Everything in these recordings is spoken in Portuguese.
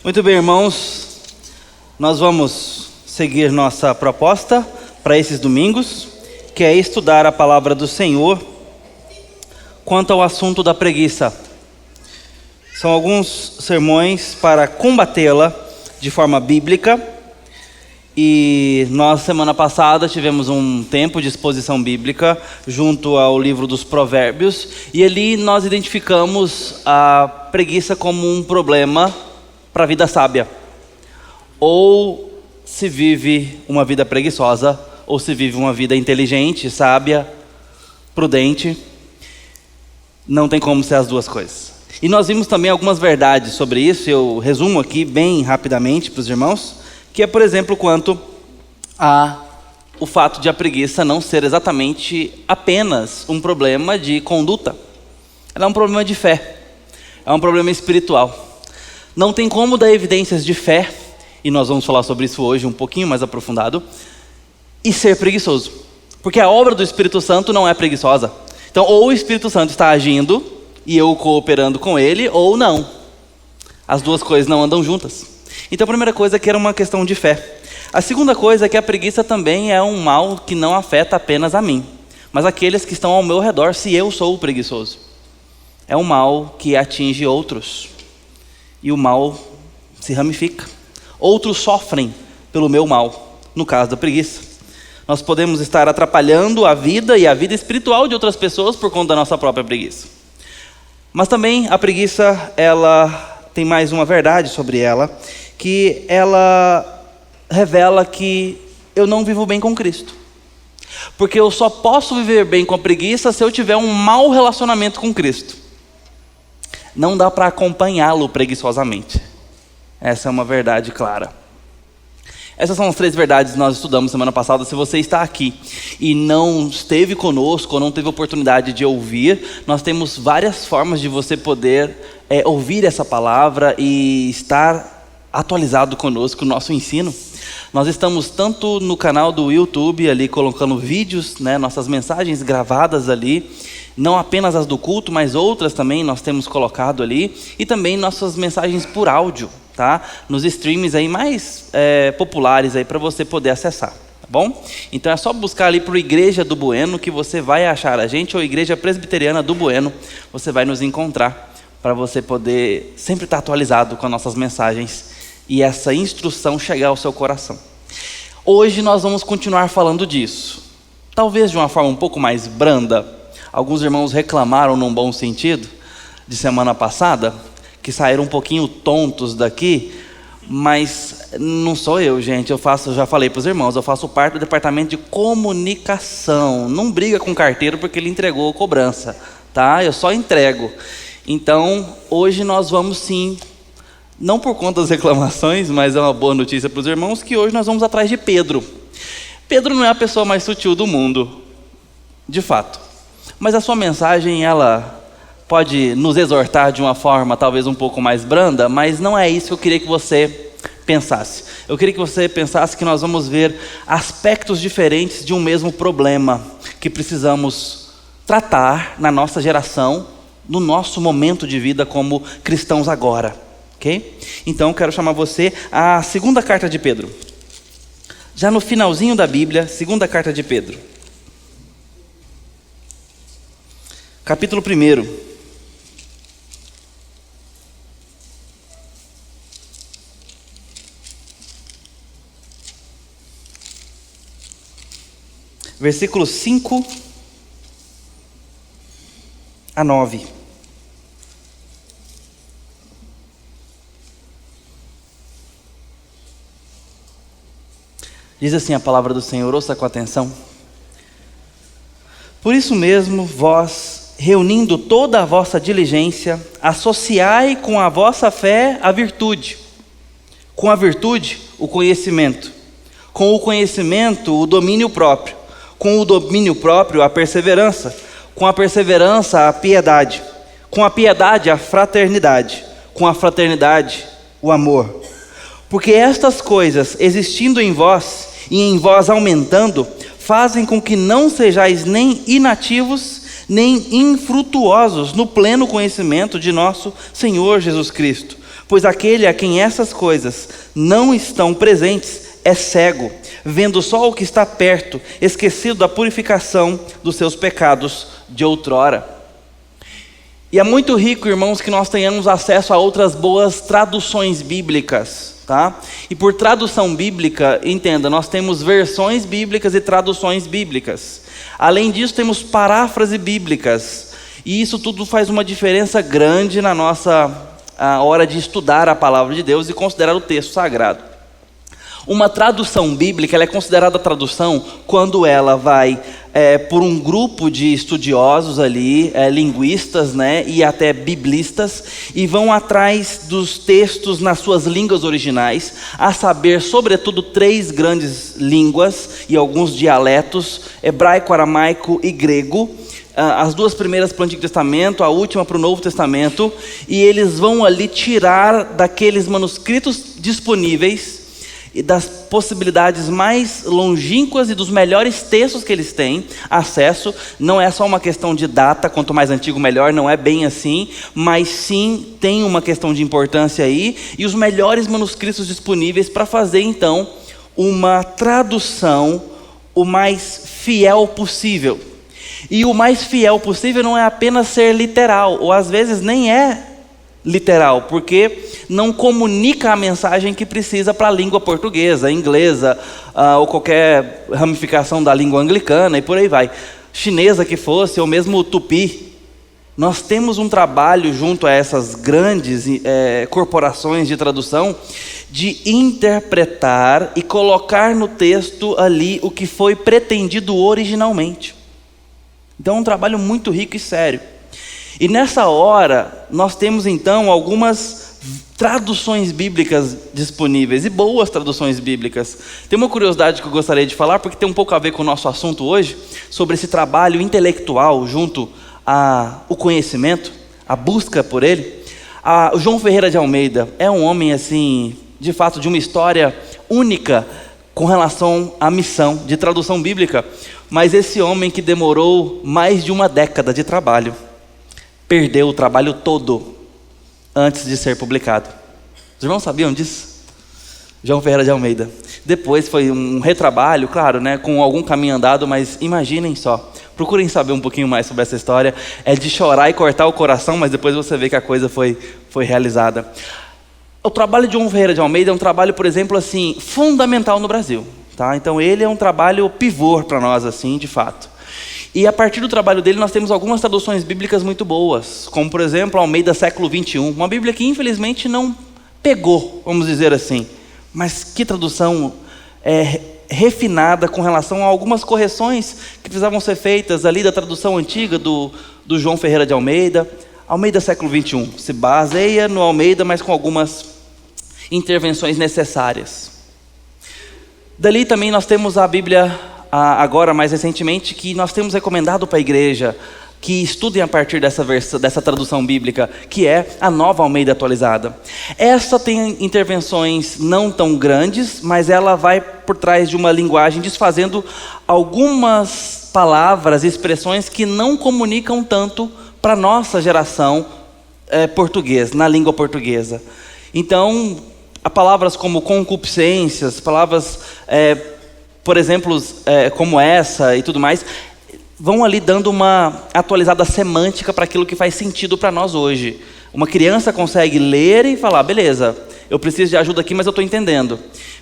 Muito bem, irmãos, nós vamos seguir nossa proposta para esses domingos, que é estudar a palavra do Senhor quanto ao assunto da preguiça. São alguns sermões para combatê-la de forma bíblica. E nós, semana passada, tivemos um tempo de exposição bíblica junto ao livro dos Provérbios, e ali nós identificamos a preguiça como um problema para a vida sábia. Ou se vive uma vida preguiçosa, ou se vive uma vida inteligente, sábia, prudente. Não tem como ser as duas coisas. E nós vimos também algumas verdades sobre isso, eu resumo aqui bem rapidamente para os irmãos, que é, por exemplo, quanto o fato de a preguiça não ser exatamente apenas um problema de conduta. Ela é um problema de fé, é um problema espiritual. Não tem como dar evidências de fé, e nós vamos falar sobre isso hoje um pouquinho mais aprofundado, e ser preguiçoso. Porque a obra do Espírito Santo não é preguiçosa. Então, ou o Espírito Santo está agindo, e eu cooperando com ele, ou não. As duas coisas não andam juntas. Então a primeira coisa é que era uma questão de fé. A segunda coisa é que a preguiça também é um mal que não afeta apenas a mim, mas aqueles que estão ao meu redor, se eu sou o preguiçoso. É um mal que atinge outros. E o mal se ramifica. Outros sofrem pelo meu mal, no caso da preguiça. Nós podemos estar atrapalhando a vida e a vida espiritual de outras pessoas por conta da nossa própria preguiça. Mas também a preguiça, ela tem mais uma verdade sobre ela, que ela revela que eu não vivo bem com Cristo. Porque eu só posso viver bem com a preguiça se eu tiver um mau relacionamento com Cristo. Não dá para acompanhá-lo preguiçosamente. Essa é uma verdade clara. Essas são as 3 verdades que nós estudamos semana passada. Se você está aqui e não esteve conosco, ou não teve oportunidade de ouvir, nós temos várias formas de você poder ouvir essa palavra e estar atualizado conosco, o nosso ensino. Nós estamos tanto no canal do YouTube, ali colocando vídeos, nossas mensagens gravadas ali, não apenas as do culto, mas outras também nós temos colocado ali, e também nossas mensagens por áudio, tá? Nos streams aí mais populares aí para você poder acessar, tá bom? Então é só buscar ali por Igreja do Bueno que você vai achar a gente, ou Igreja Presbiteriana do Bueno, você vai nos encontrar, para você poder sempre estar atualizado com as nossas mensagens e essa instrução chegar ao seu coração. Hoje nós vamos continuar falando disso, talvez de uma forma um pouco mais branda. Alguns irmãos reclamaram num bom sentido de semana passada, que saíram um pouquinho tontos daqui, mas não sou eu, gente. Eu já falei para os irmãos, eu faço parte do departamento de comunicação. Não briga com o carteiro porque ele entregou a cobrança, tá? Eu só entrego. Então, hoje nós vamos sim, não por conta das reclamações, mas é uma boa notícia para os irmãos, que hoje nós vamos atrás de Pedro. Pedro não é a pessoa mais sutil do mundo, de fato. Mas a sua mensagem, ela pode nos exortar de uma forma talvez um pouco mais branda, mas não é isso que eu queria que você pensasse. Eu queria que você pensasse que nós vamos ver aspectos diferentes de um mesmo problema que precisamos tratar na nossa geração, no nosso momento de vida como cristãos agora, ok? Então eu quero chamar você à segunda carta de Pedro. Já no finalzinho da Bíblia, segunda carta de Pedro. Capítulo 1. Versículos 5 a 9. Diz assim a palavra do Senhor, ouça com atenção. Por isso mesmo, vós, reunindo toda a vossa diligência, associai com a vossa fé a virtude, com a virtude o conhecimento, com o conhecimento o domínio próprio, com o domínio próprio a perseverança, com a perseverança a piedade, com a piedade a fraternidade, com a fraternidade o amor. Porque estas coisas, existindo em vós e em vós aumentando, fazem com que não sejais nem inativos, nem infrutuosos no pleno conhecimento de nosso Senhor Jesus Cristo. Pois aquele a quem essas coisas não estão presentes é cego, vendo só o que está perto, esquecido da purificação dos seus pecados de outrora. E é muito rico, irmãos, que nós tenhamos acesso a outras boas traduções bíblicas, tá? E por tradução bíblica, entenda, nós temos versões bíblicas e traduções bíblicas. Além disso, temos paráfrases bíblicas. E isso tudo faz uma diferença grande na nossa hora de estudar a palavra de Deus e considerar o texto sagrado. Uma tradução bíblica, ela é considerada tradução quando ela vai por um grupo de estudiosos ali, linguistas, né, e até biblistas, e vão atrás dos textos nas suas línguas originais, a saber, sobretudo, 3 grandes línguas e alguns dialetos: hebraico, aramaico e grego. As 2 primeiras para o Antigo Testamento, a última para o Novo Testamento, e eles vão ali tirar daqueles manuscritos disponíveis e das possibilidades mais longínquas e dos melhores textos que eles têm acesso. Não é só uma questão de data, quanto mais antigo melhor, não é bem assim, mas sim tem uma questão de importância aí, e os melhores manuscritos disponíveis para fazer então uma tradução o mais fiel possível. E o mais fiel possível não é apenas ser literal, ou às vezes nem é literal, porque não comunica a mensagem que precisa para a língua portuguesa, inglesa, ou qualquer ramificação da língua anglicana e por aí vai, chinesa que fosse, ou mesmo tupi. Nós temos um trabalho junto a essas grandes corporações de tradução de interpretar e colocar no texto ali o que foi pretendido originalmente. Então é um trabalho muito rico e sério. E nessa hora, nós temos então algumas traduções bíblicas disponíveis, e boas traduções bíblicas. Tem uma curiosidade que eu gostaria de falar, porque tem um pouco a ver com o nosso assunto hoje, sobre esse trabalho intelectual junto ao conhecimento, a busca por ele. O João Ferreira de Almeida é um homem, assim, de fato, de uma história única com relação à missão de tradução bíblica, mas esse homem que demorou mais de uma década de trabalho, perdeu o trabalho todo antes de ser publicado. Os irmãos sabiam disso? João Ferreira de Almeida. Depois foi um retrabalho, claro, né, com algum caminho andado, mas imaginem só. Procurem saber um pouquinho mais sobre essa história. É de chorar e cortar o coração, mas depois você vê que a coisa foi realizada. O trabalho de João Ferreira de Almeida é um trabalho, por exemplo, assim, fundamental no Brasil, tá? Então ele é um trabalho pivô para nós, assim, de fato. E a partir do trabalho dele nós temos algumas traduções bíblicas muito boas, como por exemplo Almeida século 21, uma Bíblia que infelizmente não pegou, vamos dizer assim, mas que tradução refinada com relação a algumas correções que precisavam ser feitas ali da tradução antiga do João Ferreira de Almeida. Almeida século 21 se baseia no Almeida, mas com algumas intervenções necessárias. Dali também nós temos a Bíblia, agora mais recentemente, que nós temos recomendado para a igreja que estudem a partir dessa tradução bíblica, que é a Nova Almeida Atualizada. Essa tem intervenções não tão grandes, mas ela vai por trás de uma linguagem desfazendo algumas palavras e expressões que não comunicam tanto para a nossa geração portuguesa, na língua portuguesa. Então, há palavras como concupiscências, palavras, por exemplo, como essa e tudo mais, vão ali dando uma atualizada semântica para aquilo que faz sentido para nós hoje. Uma criança consegue ler e falar, beleza, eu preciso de ajuda aqui, mas eu estou entendendo.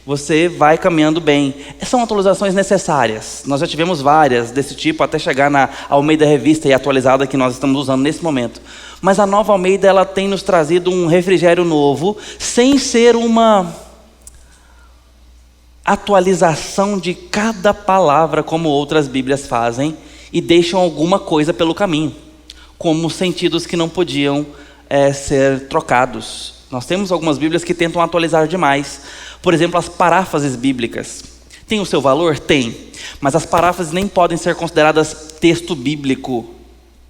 Você vai caminhando bem. São atualizações necessárias. Nós já tivemos várias desse tipo, até chegar na Almeida Revista e Atualizada que nós estamos usando nesse momento. Mas a Nova Almeida, ela tem nos trazido um refrigério novo, sem ser uma atualização de cada palavra, como outras Bíblias fazem, e deixam alguma coisa pelo caminho, como sentidos que não podiam ser trocados. Nós temos algumas Bíblias que tentam atualizar demais. Por exemplo, as paráfrases bíblicas. Tem o seu valor? Tem. Mas as paráfrases nem podem ser consideradas texto bíblico,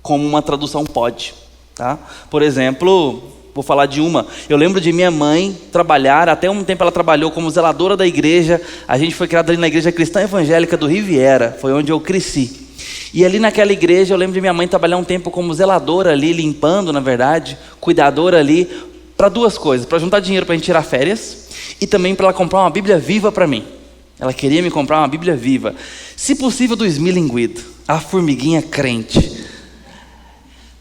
como uma tradução pode. Tá? Por exemplo, vou falar de uma. Eu lembro de minha mãe trabalhar, até um tempo ela trabalhou como zeladora da igreja. A gente foi criado ali na Igreja Cristã Evangélica do Riviera, foi onde eu cresci. E ali naquela igreja eu lembro de minha mãe trabalhar um tempo como zeladora ali, limpando na verdade, cuidadora ali, para duas coisas: para juntar dinheiro para a gente tirar férias e também para ela comprar uma Bíblia viva para mim. Ela queria me comprar uma Bíblia viva, se possível do Esmilinguido, a formiguinha crente.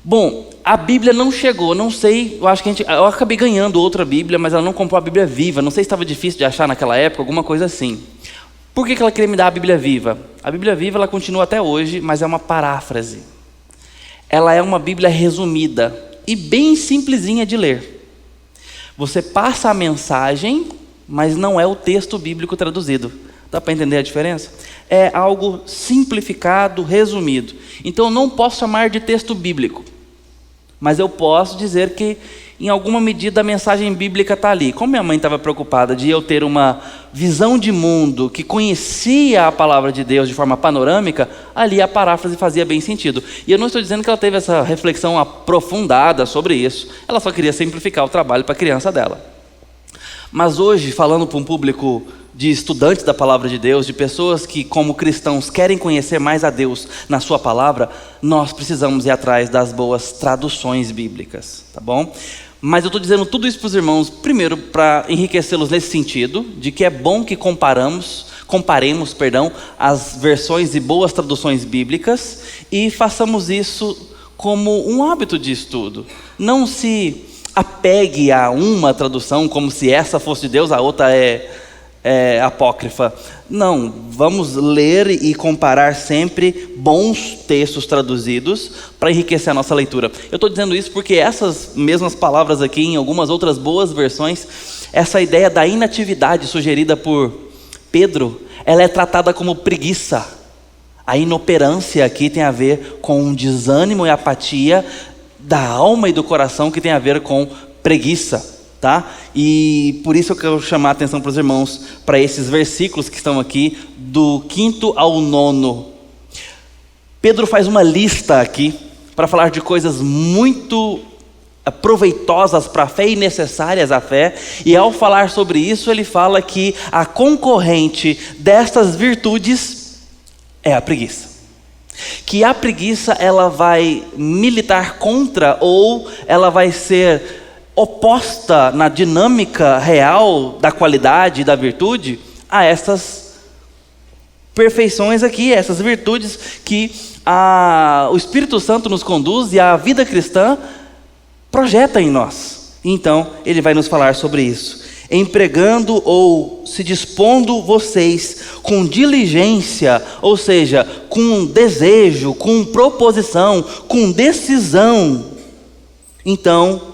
Bom, a Bíblia não chegou, não sei, eu acabei ganhando outra Bíblia, mas ela não comprou a Bíblia viva, não sei se estava difícil de achar naquela época, alguma coisa assim. Por que ela queria me dar a Bíblia viva? A Bíblia viva ela continua até hoje, mas é uma paráfrase. Ela é uma Bíblia resumida e bem simplesinha de ler. Você passa a mensagem, mas não é o texto bíblico traduzido. Dá para entender a diferença? É algo simplificado, resumido. Então eu não posso chamar de texto bíblico, mas eu posso dizer que em alguma medida a mensagem bíblica está ali. Como minha mãe estava preocupada de eu ter uma visão de mundo que conhecia a palavra de Deus de forma panorâmica, ali a paráfrase fazia bem sentido. E eu não estou dizendo que ela teve essa reflexão aprofundada sobre isso, ela só queria simplificar o trabalho para a criança dela. Mas hoje, falando para um público de estudantes da palavra de Deus, de pessoas que como cristãos querem conhecer mais a Deus na sua palavra, nós precisamos ir atrás das boas traduções bíblicas, tá bom? Mas eu estou dizendo tudo isso para os irmãos, primeiro para enriquecê-los nesse sentido, de que é bom que comparemos as versões e boas traduções bíblicas e façamos isso como um hábito de estudo. Não se apegue a uma tradução como se essa fosse de Deus, a outra é apócrifa. Não, vamos ler e comparar sempre bons textos traduzidos para enriquecer a nossa leitura. Eu estou dizendo isso porque essas mesmas palavras aqui, em algumas outras boas versões, essa ideia da inatividade sugerida por Pedro, ela é tratada como preguiça. A inoperância aqui tem a ver com desânimo e apatia da alma e do coração, que tem a ver com preguiça. Tá? E por isso eu quero chamar a atenção para os irmãos para esses versículos que estão aqui do 5º ao 9º. Pedro faz uma lista aqui para falar de coisas muito proveitosas para a fé e necessárias à fé, e ao falar sobre isso ele fala que a concorrente destas virtudes é a preguiça. Que a preguiça ela vai militar contra, ou ela vai ser oposta na dinâmica real da qualidade e da virtude a essas perfeições aqui, essas virtudes que o Espírito Santo nos conduz e a vida cristã projeta em nós. Então ele vai nos falar sobre isso. Empregando ou se dispondo vocês com diligência, ou seja, com desejo, com proposição, com decisão, então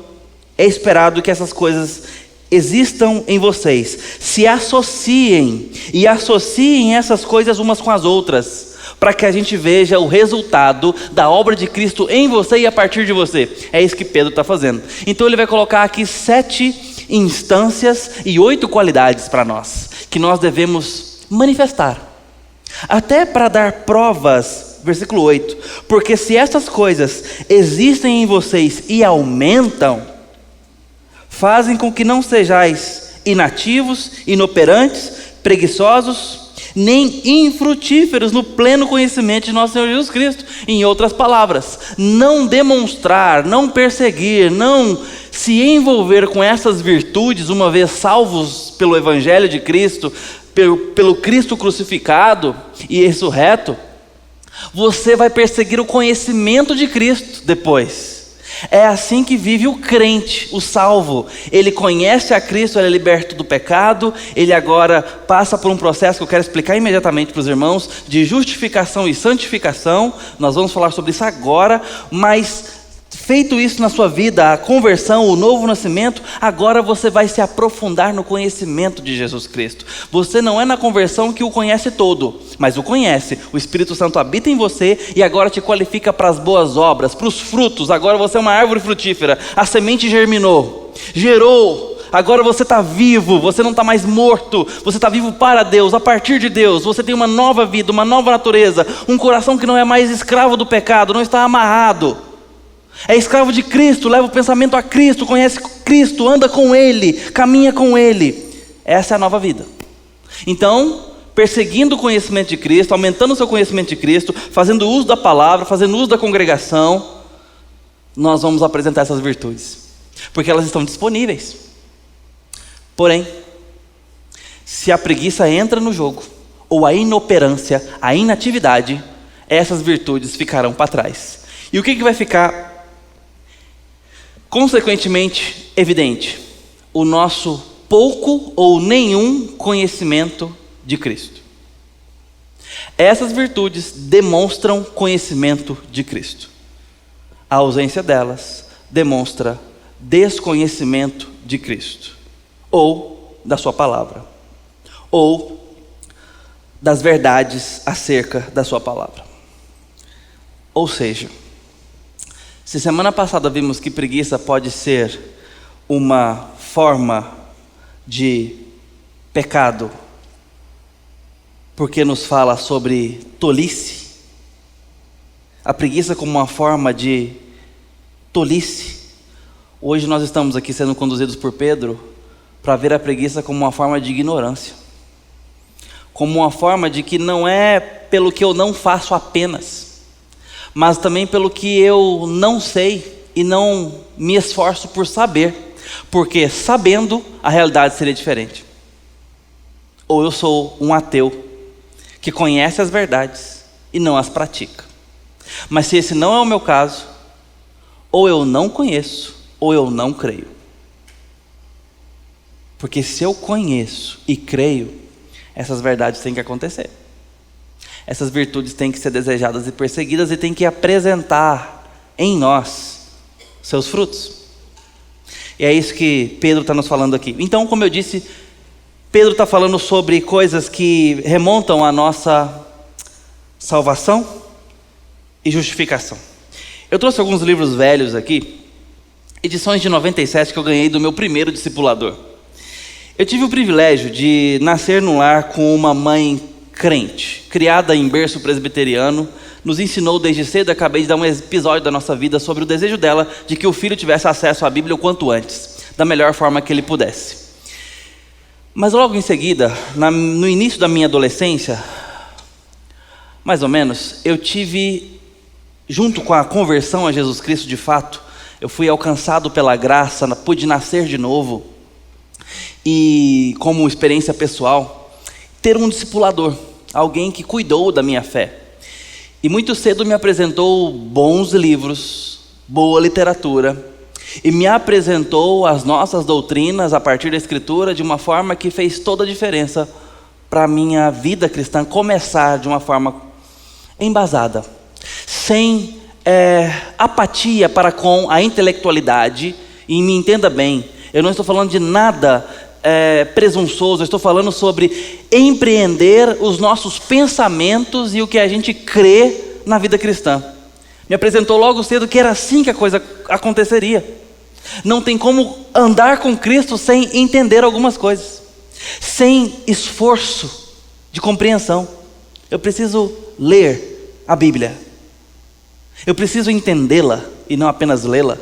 é esperado que essas coisas existam em vocês. Se associem e associem essas coisas umas com as outras, para que a gente veja o resultado da obra de Cristo em você e a partir de você. É isso que Pedro está fazendo. Então ele vai colocar aqui 7 instâncias e 8 qualidades para nós, que nós devemos manifestar, até para dar provas. Versículo 8: porque se essas coisas existem em vocês e aumentam, fazem com que não sejais inativos, inoperantes, preguiçosos, nem infrutíferos no pleno conhecimento de nosso Senhor Jesus Cristo. Em outras palavras, não demonstrar, não perseguir, não se envolver com essas virtudes, uma vez salvos pelo Evangelho de Cristo, pelo Cristo crucificado e ressurreto, você vai perseguir o conhecimento de Cristo depois. É assim que vive o crente, o salvo. Ele conhece a Cristo, ele é liberto do pecado, ele agora passa por um processo que eu quero explicar imediatamente para os irmãos, de justificação e santificação. Nós vamos falar sobre isso agora, mas feito isso na sua vida, a conversão, o novo nascimento, agora você vai se aprofundar no conhecimento de Jesus Cristo. Você não é na conversão que o conhece todo, mas o conhece. O Espírito Santo habita em você e agora te qualifica para as boas obras, para os frutos. Agora você é uma árvore frutífera, a semente germinou, gerou. Agora você está vivo, você não está mais morto, você está vivo para Deus, a partir de Deus. Você tem uma nova vida, uma nova natureza, um coração que não é mais escravo do pecado, não está amarrado. É escravo de Cristo, leva o pensamento a Cristo, conhece Cristo, anda com Ele, caminha com Ele. Essa é a nova vida. Então, perseguindo o conhecimento de Cristo, aumentando o seu conhecimento de Cristo, fazendo uso da palavra, fazendo uso da congregação, nós vamos apresentar essas virtudes. porque elas estão disponíveis. Porém, se a preguiça entra no jogo, ou a inoperância, a inatividade, essas virtudes ficarão para trás. E o que vai ficar consequentemente evidente? O nosso pouco ou nenhum conhecimento de Cristo. Essas virtudes demonstram conhecimento de Cristo. A ausência delas demonstra desconhecimento de Cristo, ou da sua palavra, ou das verdades acerca da sua palavra. Ou seja, se semana passada vimos que preguiça pode ser uma forma de pecado, porque nos fala sobre tolice, a preguiça como uma forma de tolice. Hoje nós estamos aqui sendo conduzidos por Pedro para ver a preguiça como uma forma de ignorância, como uma forma de que não é pelo que eu não faço apenas, mas também pelo que eu não sei e não me esforço por saber, porque sabendo a realidade seria diferente. Ou eu sou um ateu que conhece as verdades e não as pratica. Mas se esse não é o meu caso, ou eu não conheço, ou eu não creio. Porque se eu conheço e creio, essas verdades têm que acontecer. Essas virtudes têm que ser desejadas e perseguidas e têm que apresentar em nós seus frutos. E é isso que Pedro está nos falando aqui. Então, como eu disse, Pedro está falando sobre coisas que remontam à nossa salvação e justificação. Eu trouxe alguns livros velhos aqui, edições de 97 que eu ganhei do meu primeiro discipulador. Eu tive o privilégio de nascer num lar com uma mãe crente, criada em berço presbiteriano, nos ensinou desde cedo. Acabei de dar um episódio da nossa vida sobre o desejo dela de que o filho tivesse acesso à Bíblia o quanto antes, da melhor forma que ele pudesse. Mas logo em seguida, no início da minha adolescência, mais ou menos, eu tive, junto com a conversão a Jesus Cristo de fato, eu fui alcançado pela graça, pude nascer de novo, e como experiência pessoal, ter um discipulador, alguém que cuidou da minha fé. E muito cedo me apresentou bons livros, boa literatura, e me apresentou as nossas doutrinas a partir da Escritura de uma forma que fez toda a diferença para a minha vida cristã começar de uma forma embasada, sem apatia para com a intelectualidade. E me entenda bem, eu não estou falando de nada presunçoso, eu estou falando sobre empreender os nossos pensamentos e o que a gente crê na vida cristã. Me apresentou logo cedo que era assim que a coisa aconteceria. Não tem como andar com Cristo sem entender algumas coisas, sem esforço de compreensão. Eu preciso ler a Bíblia, eu preciso entendê-la e não apenas lê-la.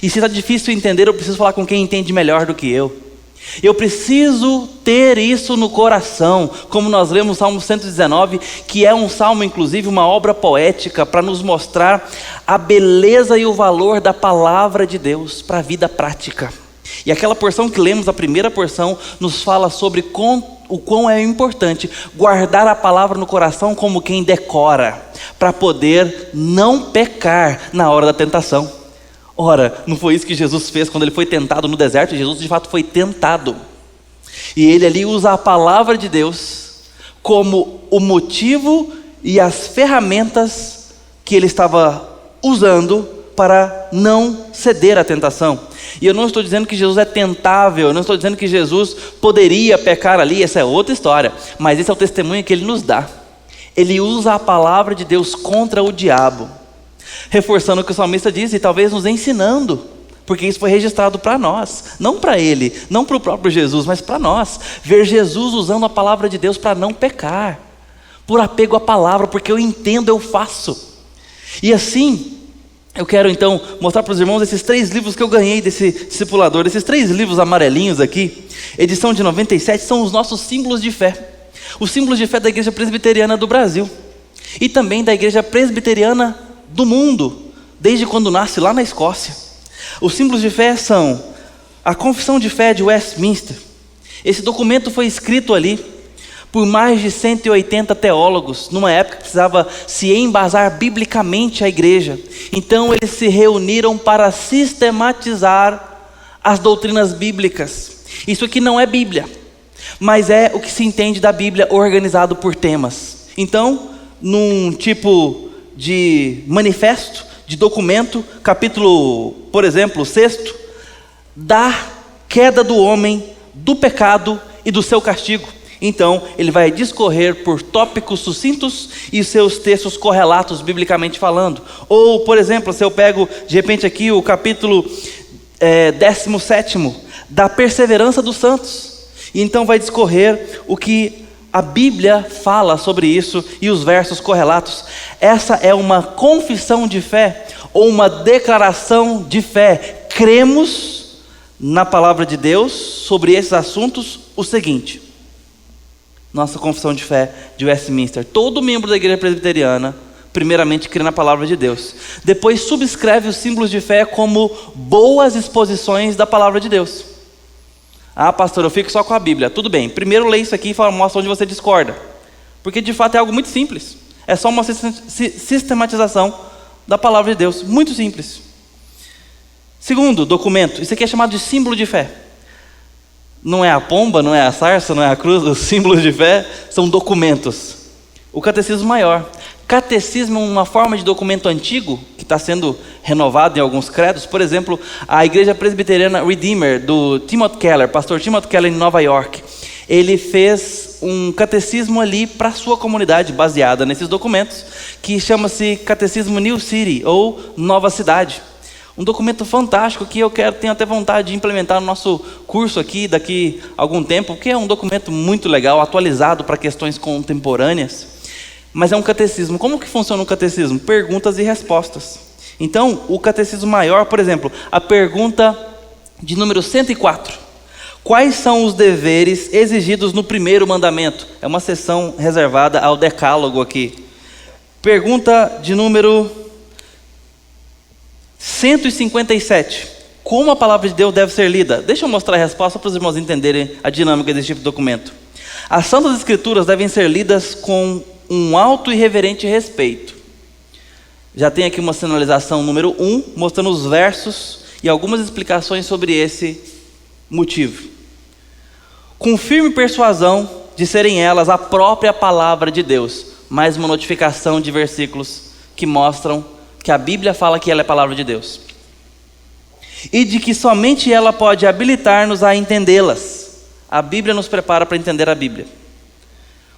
E se está difícil entender, eu preciso falar com quem entende melhor do que eu. Eu preciso ter isso no coração, como nós lemos o Salmo 119, que é um salmo, inclusive uma obra poética, para nos mostrar a beleza e o valor da palavra de Deus para a vida prática. E aquela porção que lemos, a primeira porção, nos fala sobre o quão é importante guardar a palavra no coração como quem decora, para poder não pecar na hora da tentação. Ora, não foi isso que Jesus fez quando ele foi tentado no deserto? Jesus de fato foi tentado. E ele ali usa a palavra de Deus como o motivo e as ferramentas que ele estava usando para não ceder à tentação. E eu não estou dizendo que Jesus é tentável, eu não estou dizendo que Jesus poderia pecar ali, essa é outra história. Mas esse é o testemunho que ele nos dá. Ele usa a palavra de Deus contra o diabo, reforçando o que o salmista diz e talvez nos ensinando, porque isso foi registrado para nós, não para ele, não para o próprio Jesus, mas para nós, ver Jesus usando a palavra de Deus para não pecar, por apego à palavra, porque eu entendo, eu faço. E assim, eu quero então mostrar para os irmãos esses 3 livros que eu ganhei desse discipulador, esses 3 livros amarelinhos aqui, edição de 97, são os nossos símbolos de fé, os símbolos de fé da Igreja Presbiteriana do Brasil, e também da Igreja Presbiteriana do mundo, desde quando nasce lá na Escócia. Os símbolos de fé são a Confissão de Fé de Westminster. Esse documento foi escrito ali por mais de 180 teólogos, numa época que precisava se embasar biblicamente a igreja. Então eles se reuniram para sistematizar as doutrinas bíblicas. Isso aqui não é Bíblia, mas é o que se entende da Bíblia organizado por temas. Então, num tipo de manifesto, de documento, capítulo, por exemplo, 6, da queda do homem, do pecado e do seu castigo. Então, ele vai discorrer por tópicos sucintos e seus textos correlatos, biblicamente falando. Ou, por exemplo, se eu pego, de repente aqui, o capítulo 17, da perseverança dos santos. E então vai discorrer o que a Bíblia fala sobre isso e os versos correlatos. Essa é uma confissão de fé, ou uma declaração de fé. Cremos na palavra de Deus sobre esses assuntos o seguinte. Nossa confissão de fé de Westminster: todo membro da igreja presbiteriana primeiramente crê na palavra de Deus, depois subscreve os símbolos de fé como boas exposições da palavra de Deus. Ah, pastor, eu fico só com a Bíblia. Tudo bem, primeiro lê isso aqui e mostra onde você discorda, porque de fato é algo muito simples. É só uma sistematização da palavra de Deus, muito simples. Segundo documento, isso aqui é chamado de símbolo de fé. Não é a pomba, não é a sarça, não é a cruz. Os símbolos de fé são documentos. O catecismo maior. Catecismo é uma forma de documento antigo que está sendo renovado em alguns credos. Por exemplo, a igreja presbiteriana Redeemer, do Timothy Keller, pastor Timothy Keller, em Nova York. Ele fez um catecismo ali para a sua comunidade, baseada nesses documentos, que chama-se Catecismo New City, ou Nova Cidade. Um documento fantástico que eu tenho até vontade de implementar no nosso curso aqui daqui a algum tempo, porque é um documento muito legal, atualizado para questões contemporâneas. Mas é um catecismo. Como que funciona um catecismo? Perguntas e respostas. Então, o catecismo maior, por exemplo, a pergunta de número 104. Quais são os deveres exigidos no primeiro mandamento? É uma sessão reservada ao decálogo aqui. Pergunta de número 157. Como a palavra de Deus deve ser lida? Deixa eu mostrar a resposta para os irmãos entenderem a dinâmica desse tipo de documento. As Santas Escrituras devem ser lidas com um alto e reverente respeito. Já tem aqui uma sinalização número 1, mostrando os versos e algumas explicações sobre esse motivo. Com firme persuasão de serem elas a própria palavra de Deus. Mais uma notificação de versículos que mostram que a Bíblia fala que ela é a palavra de Deus. E de que somente ela pode habilitar-nos a entendê-las. A Bíblia nos prepara para entender a Bíblia.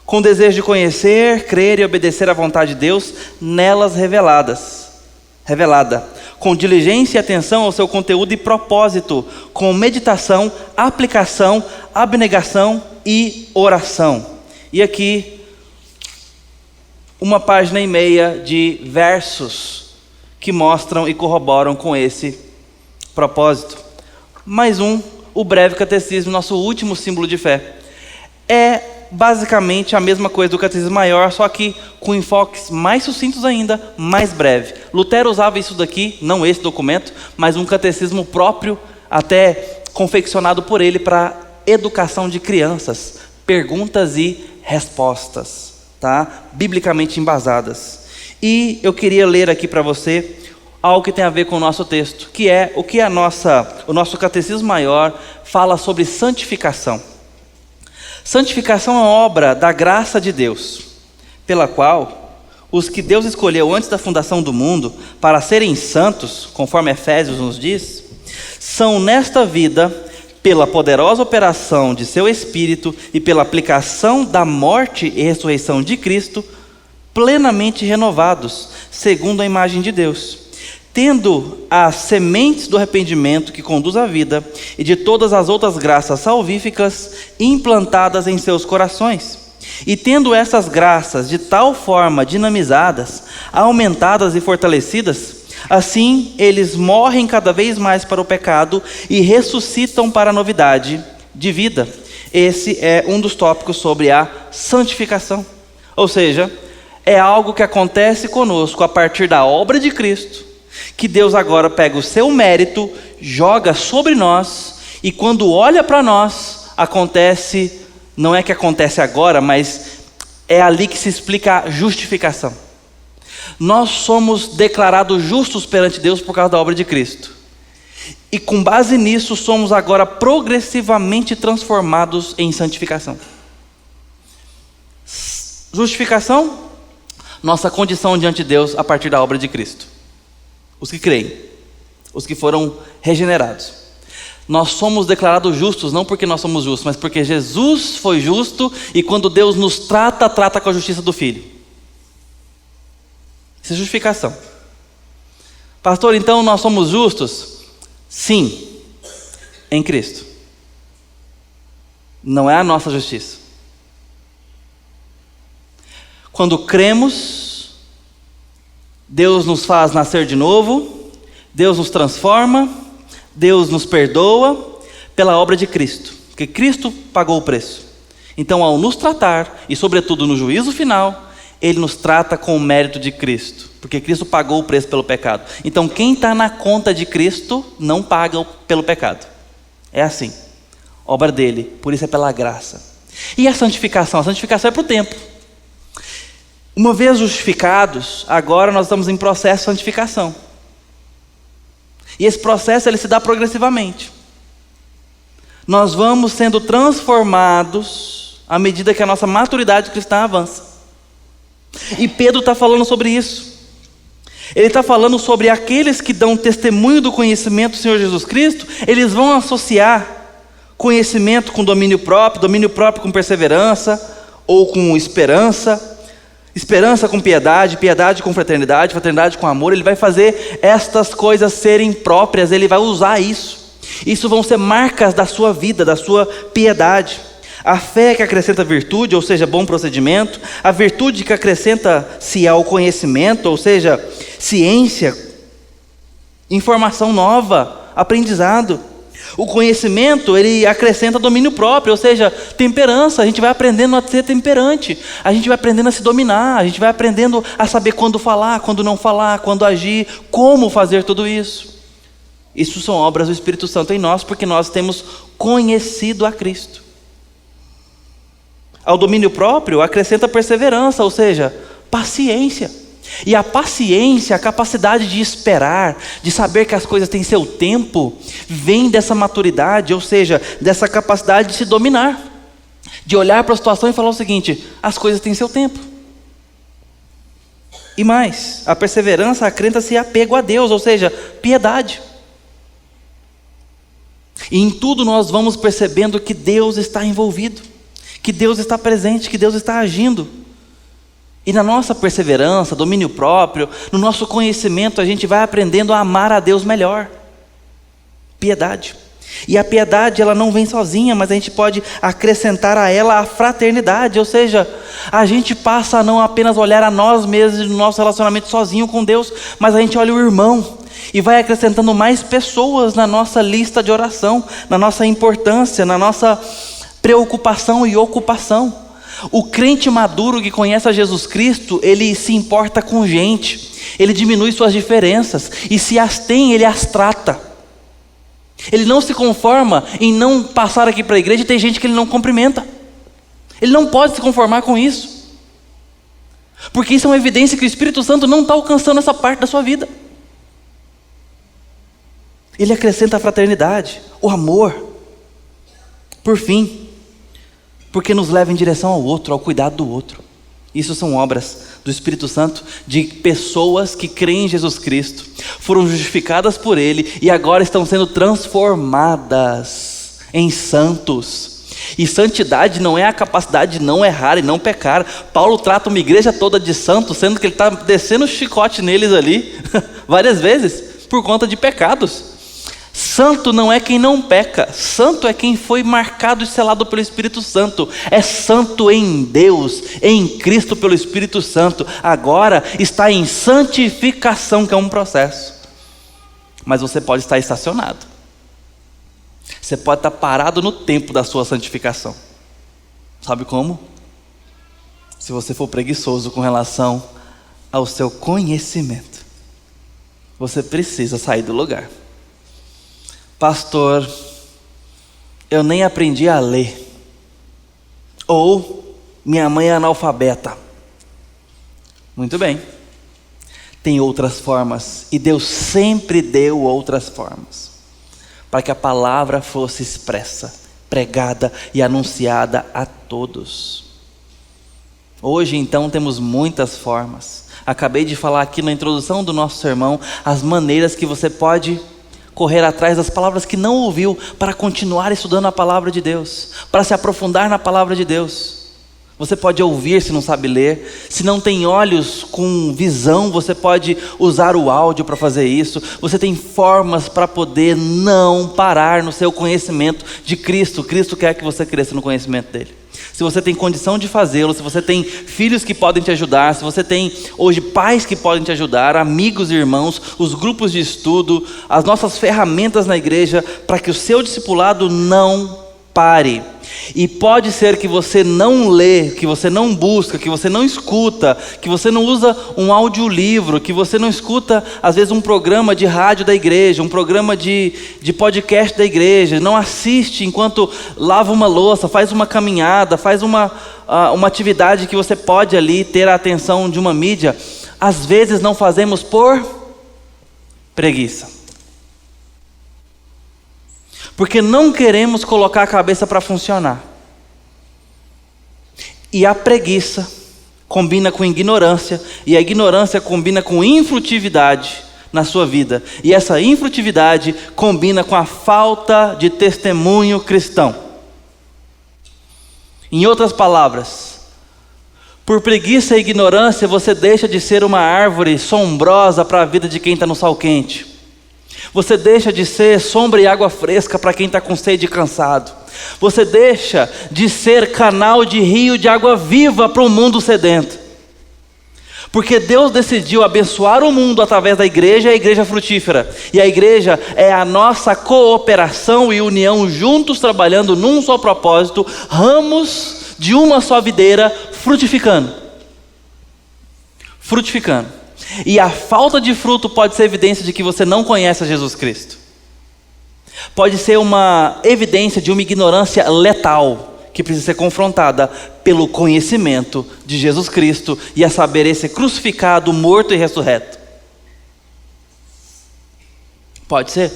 Com desejo de conhecer, crer e obedecer à vontade de Deus, nelas revelada. Com diligência e atenção ao seu conteúdo e propósito, com meditação, aplicação, abnegação e oração. E aqui, 1,5 páginas de versos que mostram e corroboram com esse propósito. Mais o breve catecismo, nosso último símbolo de fé. É basicamente a mesma coisa do catecismo maior, só que com enfoques mais sucintos ainda, mais breve. Lutero usava isso daqui, não esse documento, mas um catecismo próprio, até confeccionado por ele para educação de crianças, perguntas e respostas, tá? Biblicamente embasadas. E eu queria ler aqui para você algo que tem a ver com o nosso texto, que é o que o nosso catecismo maior fala sobre santificação. Santificação é obra da graça de Deus, pela qual os que Deus escolheu antes da fundação do mundo para serem santos, conforme Efésios nos diz, são nesta vida, pela poderosa operação de seu Espírito e pela aplicação da morte e ressurreição de Cristo, plenamente renovados, segundo a imagem de Deus, tendo as sementes do arrependimento que conduz à vida e de todas as outras graças salvíficas implantadas em seus corações, e tendo essas graças de tal forma dinamizadas, aumentadas e fortalecidas, assim eles morrem cada vez mais para o pecado e ressuscitam para a novidade de vida. Esse é um dos tópicos sobre a santificação. Ou seja, é algo que acontece conosco a partir da obra de Cristo, que Deus agora pega o seu mérito, joga sobre nós, e quando olha para nós, acontece, não é que acontece agora, mas é ali que se explica a justificação. Nós somos declarados justos perante Deus por causa da obra de Cristo. E com base nisso, somos agora progressivamente transformados em santificação. Justificação, nossa condição diante de Deus a partir da obra de Cristo. Os que creem, os que foram regenerados. Nós somos declarados justos, não porque nós somos justos, mas porque Jesus foi justo, e quando Deus nos trata, trata com a justiça do Filho. Isso é justificação. Pastor, então nós somos justos? Sim, em Cristo. Não é a nossa justiça. Quando cremos, Deus nos faz nascer de novo, Deus nos transforma, Deus nos perdoa pela obra de Cristo, porque Cristo pagou o preço. Então, ao nos tratar, e sobretudo no juízo final, Ele nos trata com o mérito de Cristo, porque Cristo pagou o preço pelo pecado. Então, quem está na conta de Cristo não paga pelo pecado. É assim, obra dele, por isso é pela graça. E a santificação? A santificação é para o tempo. Uma vez justificados, agora nós estamos em processo de santificação. E esse processo ele se dá progressivamente. Nós vamos sendo transformados à medida que a nossa maturidade cristã avança. E Pedro está falando sobre isso. Ele está falando sobre aqueles que dão testemunho do conhecimento do Senhor Jesus Cristo. Eles vão associar conhecimento com domínio próprio com perseverança ou com esperança, esperança com piedade, piedade com fraternidade, fraternidade com amor. Ele vai fazer estas coisas serem próprias, ele vai usar isso. Isso vão ser marcas da sua vida, da sua piedade. A fé que acrescenta virtude, ou seja, bom procedimento. A virtude que acrescenta-se ao conhecimento, ou seja, ciência, informação nova, aprendizado. O conhecimento, ele acrescenta domínio próprio, ou seja, temperança. A gente vai aprendendo a ser temperante, a gente vai aprendendo a se dominar, a gente vai aprendendo a saber quando falar, quando não falar, quando agir, como fazer tudo isso. Isso são obras do Espírito Santo em nós, porque nós temos conhecido a Cristo. Ao domínio próprio acrescenta perseverança, ou seja, paciência. E a paciência, a capacidade de esperar, de saber que as coisas têm seu tempo, vem dessa maturidade, ou seja, dessa capacidade de se dominar, de olhar para a situação e falar o seguinte: as coisas têm seu tempo. E mais, a perseverança acrescenta-se apego a Deus, ou seja, piedade. E em tudo nós vamos percebendo que Deus está envolvido, que Deus está presente, que Deus está agindo. E na nossa perseverança, domínio próprio, no nosso conhecimento, a gente vai aprendendo a amar a Deus melhor. Piedade. E a piedade, ela não vem sozinha, mas a gente pode acrescentar a ela a fraternidade, ou seja, a gente passa a não apenas olhar a nós mesmos no nosso relacionamento sozinho com Deus, mas a gente olha o irmão e vai acrescentando mais pessoas na nossa lista de oração, na nossa importância, na nossa preocupação e ocupação. O crente maduro que conhece a Jesus Cristo, ele se importa com gente, ele diminui suas diferenças, e se as tem, ele as trata. Ele não se conforma em não passar aqui para a igreja e ter gente que ele não cumprimenta. Ele não pode se conformar com isso, porque isso é uma evidência que o Espírito Santo não está alcançando essa parte da sua vida. Ele acrescenta a fraternidade, o amor, por fim, porque nos leva em direção ao outro, ao cuidado do outro. Isso são obras do Espírito Santo, de pessoas que creem em Jesus Cristo, foram justificadas por Ele e agora estão sendo transformadas em santos. E santidade não é a capacidade de não errar e não pecar. Paulo trata uma igreja toda de santos, sendo que ele está descendo o chicote neles ali várias vezes, por conta de pecados. Santo não é quem não peca, santo é quem foi marcado e selado pelo Espírito Santo. É santo em Deus, em Cristo pelo Espírito Santo. Agora está em santificação, que é um processo. Mas você pode estar estacionado, você pode estar parado no tempo da sua santificação. Sabe como? Se você for preguiçoso com relação ao seu conhecimento. você precisa sair do lugar. Pastor, eu nem aprendi a ler. Ou minha mãe é analfabeta. Muito bem. Tem outras formas. E Deus sempre deu outras formas. Para que a palavra fosse expressa, pregada e anunciada a todos. Hoje então temos muitas formas. Acabei de falar aqui na introdução do nosso sermão as maneiras que você pode correr atrás das palavras que não ouviu para continuar estudando a palavra de Deus, para se aprofundar na palavra de Deus. Você pode ouvir se não sabe ler. Se não tem olhos com visão, você pode usar o áudio para fazer isso. Você tem formas para poder não parar no seu conhecimento de Cristo. Cristo quer que você cresça no conhecimento dele. Se você tem condição de fazê-lo, se você tem filhos que podem te ajudar, se você tem hoje pais que podem te ajudar, amigos e irmãos, os grupos de estudo, as nossas ferramentas na igreja, para que o seu discipulado não pare. E pode ser que você não lê, que você não busca, que você não escuta, que você não usa um audiolivro, que você não escuta às vezes um programa de rádio da igreja, um programa de podcast da igreja, não assiste enquanto lava uma louça, faz uma caminhada, faz uma atividade que você pode ali ter a atenção de uma mídia. Às vezes não fazemos por preguiça. Porque não queremos colocar a cabeça para funcionar. E a preguiça combina com ignorância, e a ignorância combina com infrutividade na sua vida. E essa infrutividade combina com a falta de testemunho cristão. Em outras palavras, por preguiça e ignorância você deixa de ser uma árvore sombrosa para a vida de quem está no sol quente. Você deixa de ser sombra e água fresca para quem está com sede e cansado. Você deixa de ser canal de rio de água viva para o mundo sedento. Porque Deus decidiu abençoar o mundo através da igreja e a igreja frutífera. E a igreja é a nossa cooperação e união juntos trabalhando num só propósito, ramos de uma só videira frutificando. Frutificando. E a falta de fruto pode ser evidência de que você não conhece a Jesus Cristo. Pode ser uma evidência de uma ignorância letal, que precisa ser confrontada pelo conhecimento de Jesus Cristo, e a saber, esse crucificado, morto e ressurreto. Pode ser.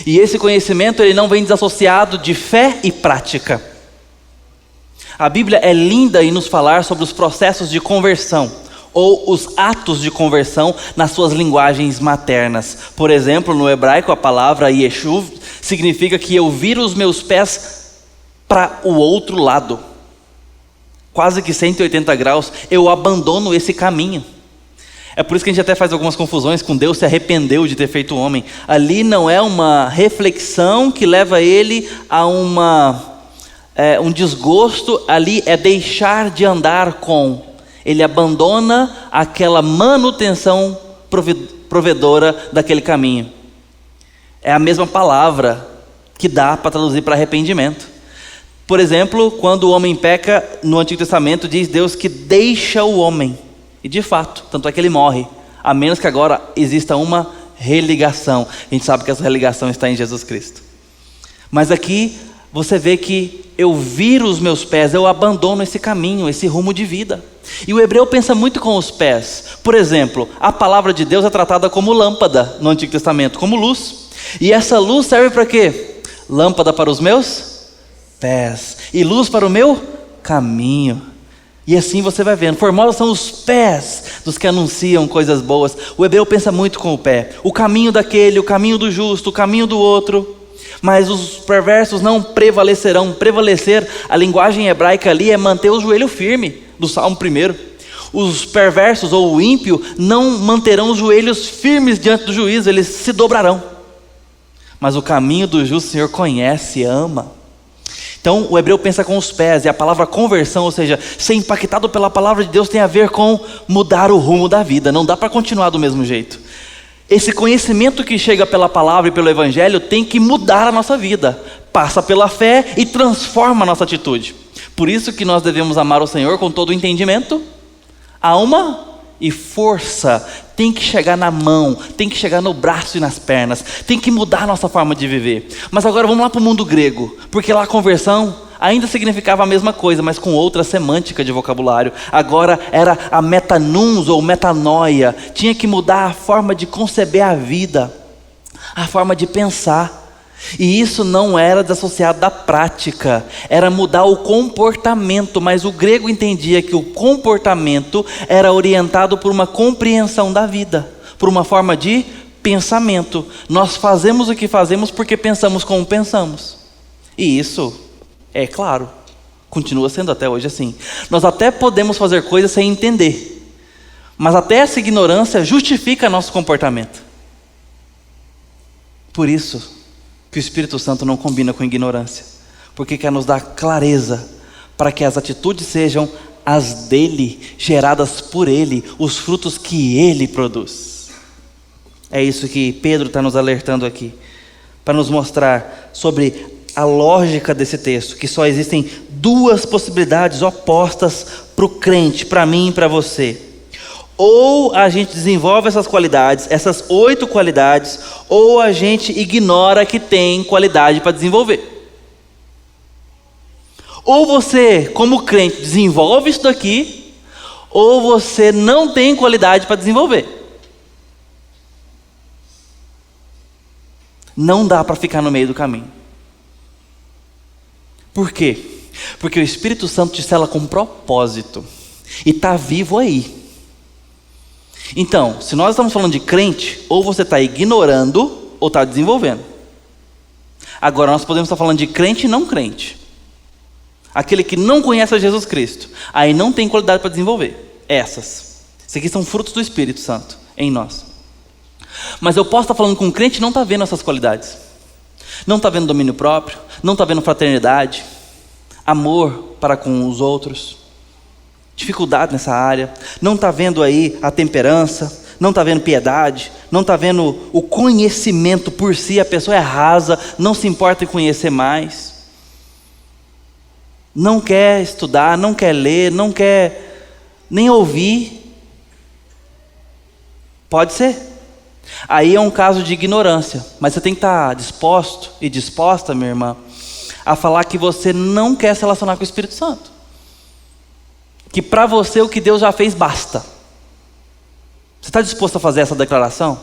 E esse conhecimento ele não vem desassociado de fé e prática. A Bíblia é linda em nos falar sobre os processos de conversão, ou os atos de conversão nas suas linguagens maternas. Por exemplo, no hebraico a palavra Yeshuv significa que eu viro os meus pés para o outro lado. Quase que 180 graus, eu abandono esse caminho. É por isso que a gente até faz algumas confusões com Deus se arrependeu de ter feito o homem. Ali não é uma reflexão que leva ele a um desgosto, ali é deixar de andar com. Ele abandona aquela manutenção provedora daquele caminho. É a mesma palavra que dá para traduzir para arrependimento. Por exemplo, quando o homem peca, no Antigo Testamento diz Deus que deixa o homem. E de fato, tanto é que ele morre. A menos que agora exista uma religação. A gente sabe que essa religação está em Jesus Cristo. Mas aqui você vê que eu viro os meus pés, eu abandono esse caminho, esse rumo de vida. E o hebreu pensa muito com os pés. Por exemplo, a palavra de Deus é tratada como lâmpada no Antigo Testamento, como luz. E essa luz serve para quê? Lâmpada para os meus pés e luz para o meu caminho. E assim você vai vendo, formosos são os pés dos que anunciam coisas boas. O hebreu pensa muito com o pé. O caminho daquele, o caminho do justo, o caminho do outro. Mas os perversos não prevalecerão. Prevalecer, a linguagem hebraica ali é manter o joelho firme, do Salmo 1. Os perversos ou o ímpio não manterão os joelhos firmes diante do juízo, eles se dobrarão. Mas o caminho do justo o Senhor conhece, ama. Então o hebreu pensa com os pés, e a palavra conversão, ou seja, ser impactado pela palavra de Deus tem a ver com mudar o rumo da vida. Não dá para continuar do mesmo jeito. Esse conhecimento que chega pela palavra e pelo evangelho tem que mudar a nossa vida. Passa pela fé e transforma a nossa atitude. Por isso que nós devemos amar o Senhor com todo o entendimento, alma e força, tem que chegar na mão, tem que chegar no braço e nas pernas, tem que mudar a nossa forma de viver. Mas agora vamos lá para o mundo grego, porque lá a conversão ainda significava a mesma coisa, mas com outra semântica de vocabulário. Agora era a metanuns ou metanoia, tinha que mudar a forma de conceber a vida, a forma de pensar. E isso não era desassociado da prática, era mudar o comportamento, mas o grego entendia que o comportamento era orientado por uma compreensão da vida, por uma forma de pensamento. Nós fazemos o que fazemos porque pensamos como pensamos. E isso, é claro, continua sendo até hoje assim. Nós até podemos fazer coisas sem entender, mas até essa ignorância justifica nosso comportamento. Por isso que o Espírito Santo não combina com ignorância, porque quer nos dar clareza, para que as atitudes sejam as dele, geradas por ele, os frutos que ele produz. É isso que Pedro está nos alertando aqui, para nos mostrar sobre a lógica desse texto, que só existem duas possibilidades opostas para o crente, para mim e para você. Ou a gente desenvolve essas qualidades, essas 8 qualidades, ou a gente ignora que tem qualidade para desenvolver. Ou você, como crente, desenvolve isso daqui, ou você não tem qualidade para desenvolver. Não dá para ficar no meio do caminho. Por quê? Porque o Espírito Santo te sela com propósito, e está vivo aí. Então, se nós estamos falando de crente, ou você está ignorando, ou está desenvolvendo. Agora, nós podemos estar falando de crente e não crente. Aquele que não conhece a Jesus Cristo, aí não tem qualidade para desenvolver. Essas. Isso aqui são frutos do Espírito Santo em nós. Mas eu posso estar falando com um crente e não está vendo essas qualidades. Não está vendo domínio próprio, não está vendo fraternidade, amor para com os outros, dificuldade nessa área, não está vendo aí a temperança, não está vendo piedade, não está vendo o conhecimento por si. A pessoa é rasa, não se importa em conhecer mais, não quer estudar, não quer ler, não quer nem ouvir. Pode ser. Aí é um caso de ignorância, mas você tem que estar disposto e disposta, minha irmã, a falar que você não quer se relacionar com o Espírito Santo, que para você o que Deus já fez basta. Você está disposto a fazer essa declaração?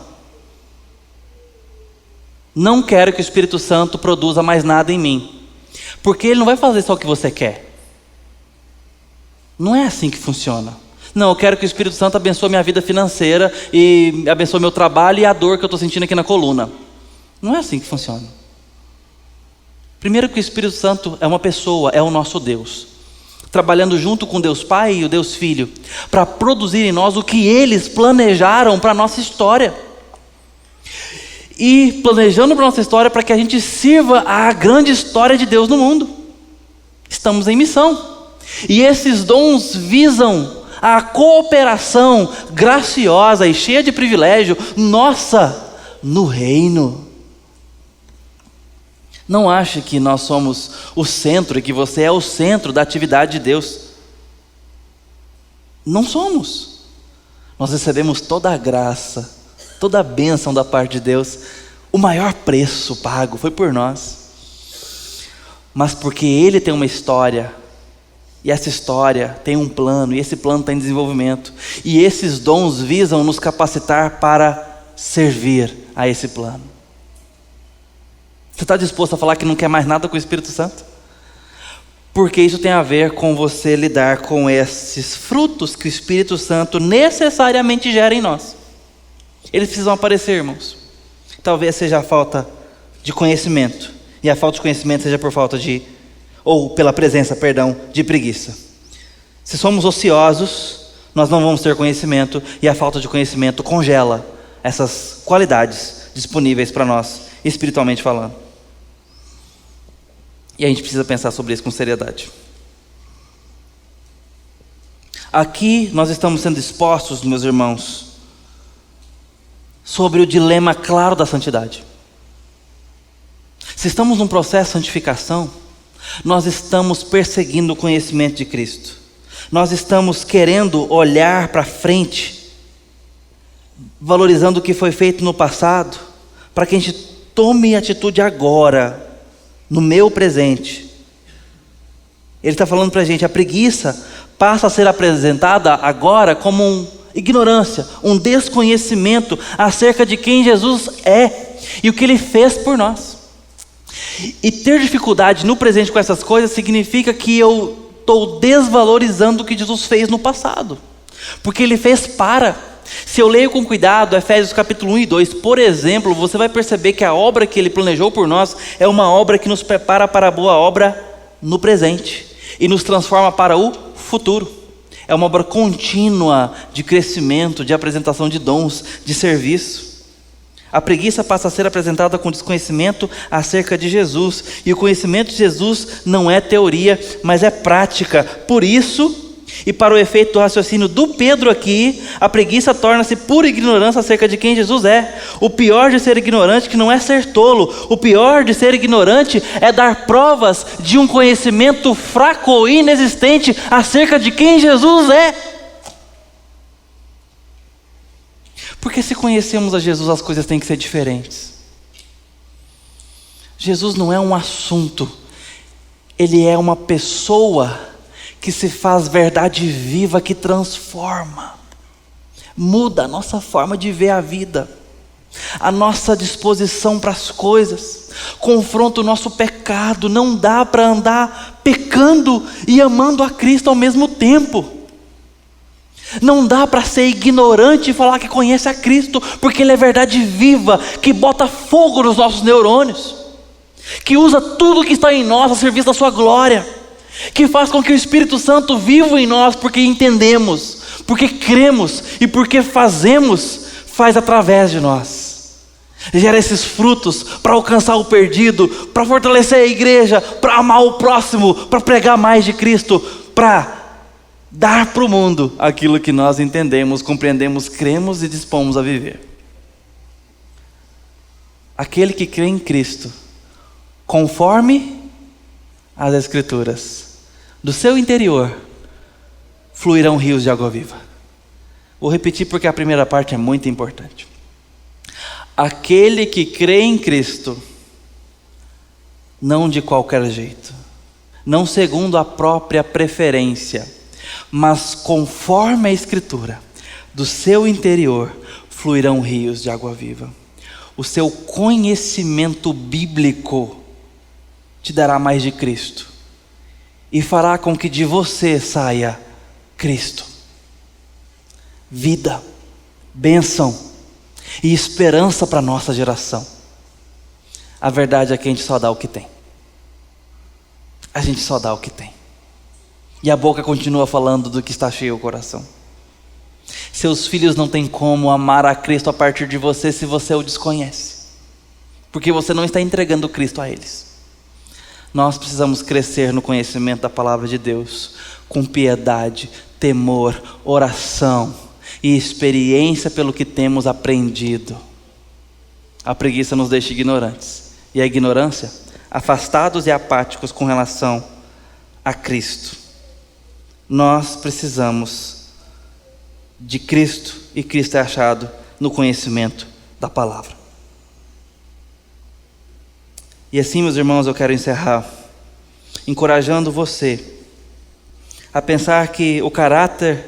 Não quero que o Espírito Santo produza mais nada em mim, porque Ele não vai fazer só o que você quer. Não é assim que funciona. Não, eu quero que o Espírito Santo abençoe minha vida financeira e abençoe meu trabalho e a dor que eu estou sentindo aqui na coluna. Não é assim que funciona. Primeiro que o Espírito Santo é uma pessoa, é o nosso Deus, trabalhando junto com Deus Pai e o Deus Filho, para produzir em nós o que eles planejaram para a nossa história. E planejando para a nossa história para que a gente sirva a grande história de Deus no mundo. Estamos em missão. E esses dons visam a cooperação graciosa e cheia de privilégio nossa no reino. Não ache que nós somos o centro e que você é o centro da atividade de Deus. Não somos. Nós recebemos toda a graça, toda a bênção da parte de Deus. O maior preço pago foi por nós. Mas porque Ele tem uma história, e essa história tem um plano, e esse plano está em desenvolvimento, e esses dons visam nos capacitar para servir a esse plano. Você está disposto a falar que não quer mais nada com o Espírito Santo? Porque isso tem a ver com você lidar com esses frutos que o Espírito Santo necessariamente gera em nós. Eles precisam aparecer, irmãos. Talvez seja a falta de conhecimento, e a falta de conhecimento seja por falta de, ou pela presença, perdão, de preguiça. Se somos ociosos, nós não vamos ter conhecimento, e a falta de conhecimento congela essas qualidades disponíveis para nós, espiritualmente falando. E a gente precisa pensar sobre isso com seriedade. Aqui nós estamos sendo expostos, meus irmãos, sobre o dilema claro da santidade. Se estamos num processo de santificação, nós estamos perseguindo o conhecimento de Cristo. Nós estamos querendo olhar para frente, valorizando o que foi feito no passado, para que a gente tome atitude agora, no meu presente. Ele está falando para a gente, a preguiça passa a ser apresentada agora como ignorância, um desconhecimento acerca de quem Jesus é e o que Ele fez por nós. E ter dificuldade no presente com essas coisas significa que eu estou desvalorizando o que Jesus fez no passado, porque Ele fez para. Se eu leio com cuidado Efésios capítulo 1 e 2, por exemplo, você vai perceber que a obra que Ele planejou por nós é uma obra que nos prepara para a boa obra no presente e nos transforma para o futuro. É uma obra contínua de crescimento, de apresentação de dons, de serviço. A preguiça passa a ser apresentada com desconhecimento acerca de Jesus, e o conhecimento de Jesus não é teoria, mas é prática. Por isso, e para o efeito do raciocínio do Pedro aqui, a preguiça torna-se pura ignorância acerca de quem Jesus é. O pior de ser ignorante que não é ser tolo. O pior de ser ignorante é dar provas de um conhecimento fraco ou inexistente acerca de quem Jesus é. Porque se conhecemos a Jesus, as coisas têm que ser diferentes. Jesus não é um assunto, Ele é uma pessoa que se faz verdade viva, que transforma, muda a nossa forma de ver a vida, a nossa disposição para as coisas, confronta o nosso pecado. Não dá para andar pecando e amando a Cristo ao mesmo tempo. Não dá para ser ignorante e falar que conhece a Cristo, porque Ele é verdade viva, que bota fogo nos nossos neurônios, que usa tudo que está em nós a serviço da sua glória, que faz com que o Espírito Santo viva em nós, porque entendemos, porque cremos e porque fazemos, faz através de nós. Gera esses frutos para alcançar o perdido, para fortalecer a igreja, para amar o próximo, para pregar mais de Cristo, para dar para o mundo aquilo que nós entendemos, compreendemos, cremos e dispomos a viver. Aquele que crê em Cristo, conforme as Escrituras, do seu interior fluirão rios de água viva. Vou repetir porque a primeira parte é muito importante. Aquele que crê em Cristo, não de qualquer jeito, não segundo a própria preferência, mas conforme a Escritura, do seu interior fluirão rios de água viva. O seu conhecimento bíblico te dará mais de Cristo e fará com que de você saia Cristo, vida, bênção e esperança para a nossa geração. A verdade é que a gente só dá o que tem. A gente só dá o que tem. E a boca continua falando do que está cheio o coração. Seus filhos não têm como amar a Cristo a partir de você se você o desconhece, porque você não está entregando Cristo a eles. Nós precisamos crescer no conhecimento da palavra de Deus, com piedade, temor, oração e experiência pelo que temos aprendido. A preguiça nos deixa ignorantes, e a ignorância, afastados e apáticos com relação a Cristo. Nós precisamos de Cristo, e Cristo é achado no conhecimento da palavra. E assim, meus irmãos, eu quero encerrar encorajando você a pensar que o caráter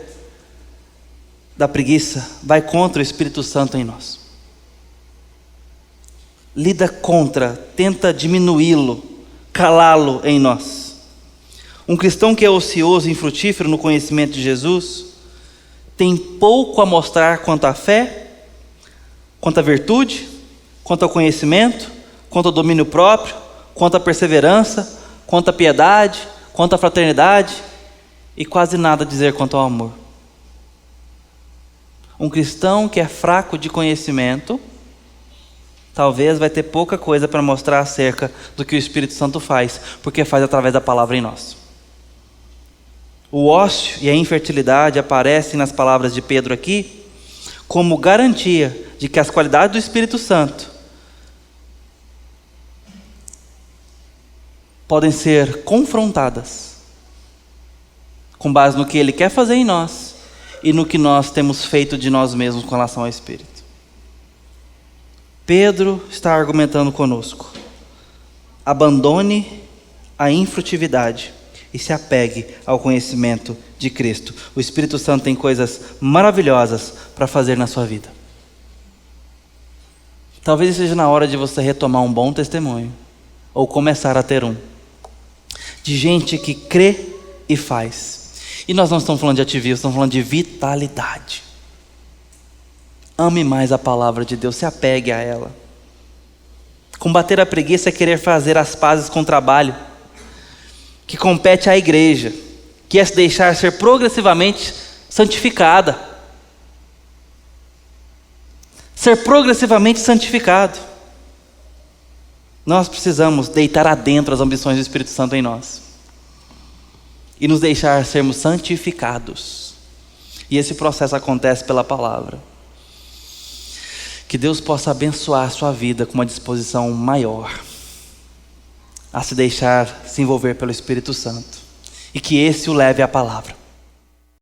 da preguiça vai contra o Espírito Santo em nós. Lida contra, tenta diminuí-lo, calá-lo em nós. Um cristão que é ocioso e infrutífero no conhecimento de Jesus tem pouco a mostrar quanto à fé, quanto à virtude, quanto ao conhecimento, quanto ao domínio próprio, quanto à perseverança, quanto à piedade, quanto à fraternidade, e quase nada a dizer quanto ao amor. Um cristão que é fraco de conhecimento, talvez vai ter pouca coisa para mostrar acerca do que o Espírito Santo faz, porque faz através da palavra em nós. O ócio e a infertilidade aparecem nas palavras de Pedro aqui como garantia de que as qualidades do Espírito Santo podem ser confrontadas com base no que Ele quer fazer em nós e no que nós temos feito de nós mesmos com relação ao Espírito. Pedro está argumentando conosco. Abandone a infrutividade e se apegue ao conhecimento de Cristo. O Espírito Santo tem coisas maravilhosas para fazer na sua vida. Talvez seja na hora de você retomar um bom testemunho, ou começar a ter um, de gente que crê e faz. E nós não estamos falando de ativismo, estamos falando de vitalidade. Ame mais a palavra de Deus, se apegue a ela. Combater a preguiça é querer fazer as pazes com o trabalho que compete à igreja, que é se deixar ser progressivamente santificada. Ser progressivamente santificado. Nós precisamos deitar adentro as ambições do Espírito Santo em nós e nos deixar sermos santificados. E esse processo acontece pela palavra. Que Deus possa abençoar a sua vida com uma disposição maior a se deixar se envolver pelo Espírito Santo, e que esse o leve à palavra.